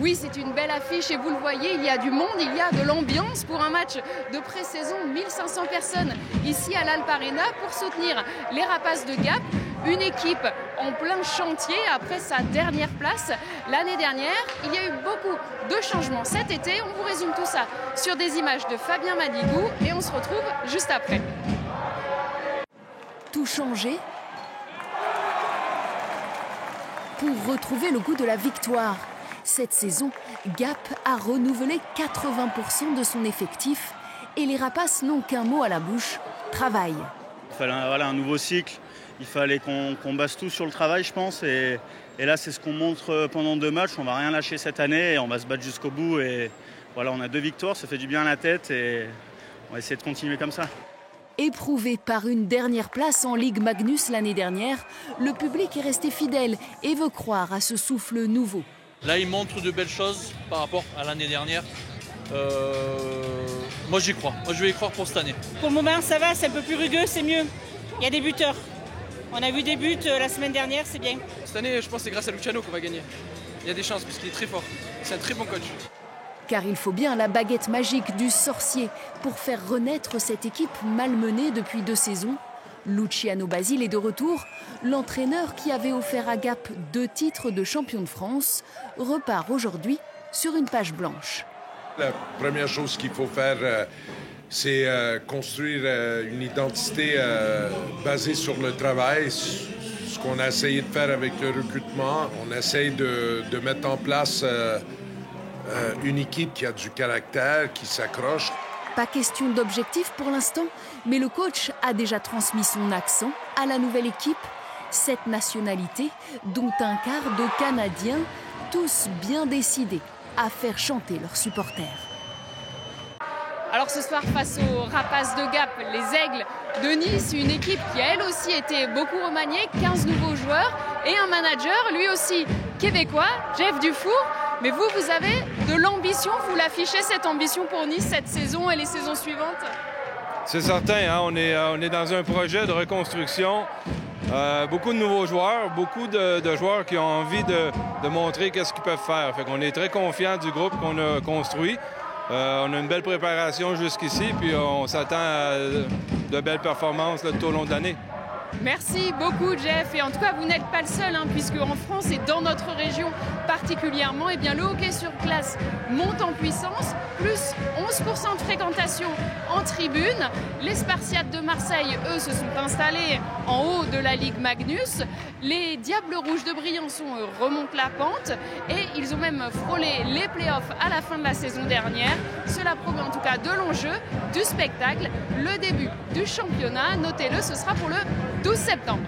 Oui, c'est une belle affiche et vous le voyez, il y a du monde, il y a de l'ambiance pour un match de pré-saison. 1500 personnes ici à l'Alp Arena pour soutenir les Rapaces de Gap. Une équipe en plein chantier après sa dernière place l'année dernière. Il y a eu beaucoup de changements cet été. On vous résume tout ça sur des images de Fabien Madigou et on se retrouve juste après. Tout changé pour retrouver le goût de la victoire. Cette saison, Gap a renouvelé 80% de son effectif et les Rapaces n'ont qu'un mot à la bouche, travail. Il fallait un nouveau cycle, il fallait qu'on base tout sur le travail, je pense. Et là, c'est ce qu'on montre pendant 2 matchs. On ne va rien lâcher cette année et on va se battre jusqu'au bout. Et voilà, on a 2 victoires, ça fait du bien à la tête et on va essayer de continuer comme ça. Éprouvé par une dernière place en Ligue Magnus l'année dernière, le public est resté fidèle et veut croire à ce souffle nouveau. Là, il montre de belles choses par rapport à l'année dernière. Moi, j'y crois. Moi, je vais y croire pour cette année. Pour le moment, ça va, c'est un peu plus rugueux, c'est mieux. Il y a des buteurs. On a vu des buts la semaine dernière, c'est bien. Cette année, je pense que c'est grâce à Luciano qu'on va gagner. Il y a des chances parce qu'il est très fort. C'est un très bon coach. Car il faut bien la baguette magique du sorcier pour faire renaître cette équipe malmenée depuis 2 saisons. Luciano Basile est de retour. L'entraîneur qui avait offert à Gap 2 titres de champion de France repart aujourd'hui sur une page blanche. La première chose qu'il faut faire, c'est construire une identité basée sur le travail. Ce qu'on a essayé de faire avec le recrutement, on essaye de mettre en place une équipe qui a du caractère, qui s'accroche. Pas question d'objectif pour l'instant, mais le coach a déjà transmis son accent à la nouvelle équipe. 7 nationalités, dont un quart de Canadiens, tous bien décidés à faire chanter leurs supporters. Alors ce soir, face aux Rapaces de Gap, les Aigles de Nice, une équipe qui a elle aussi été beaucoup remaniée, 15 nouveaux joueurs et un manager, lui aussi québécois, Jeff Dufour. Mais vous avez de l'ambition, vous l'affichez cette ambition pour Nice cette saison et les saisons suivantes? C'est certain, hein, on est dans un projet de reconstruction. Beaucoup de nouveaux joueurs, beaucoup de joueurs qui ont envie de montrer qu'est-ce qu'ils peuvent faire. Fait qu'on est très confiants du groupe qu'on a construit. On a une belle préparation jusqu'ici, puis on s'attend à de belles performances là, tout au long de l'année. Merci beaucoup Jeff, et en tout cas vous n'êtes pas le seul, puisque en France et dans notre région particulièrement, eh bien, le hockey sur glace monte en puissance, plus 11% de fréquentation en tribune. Les Spartiates de Marseille, eux, se sont installés en haut de la Ligue Magnus. Les Diables Rouges de Briançon remontent la pente et ils ont même frôlé les playoffs à la fin de la saison dernière. Cela promet en tout cas de l'enjeu, du spectacle. Le début du championnat, notez-le, ce sera pour le 12 septembre.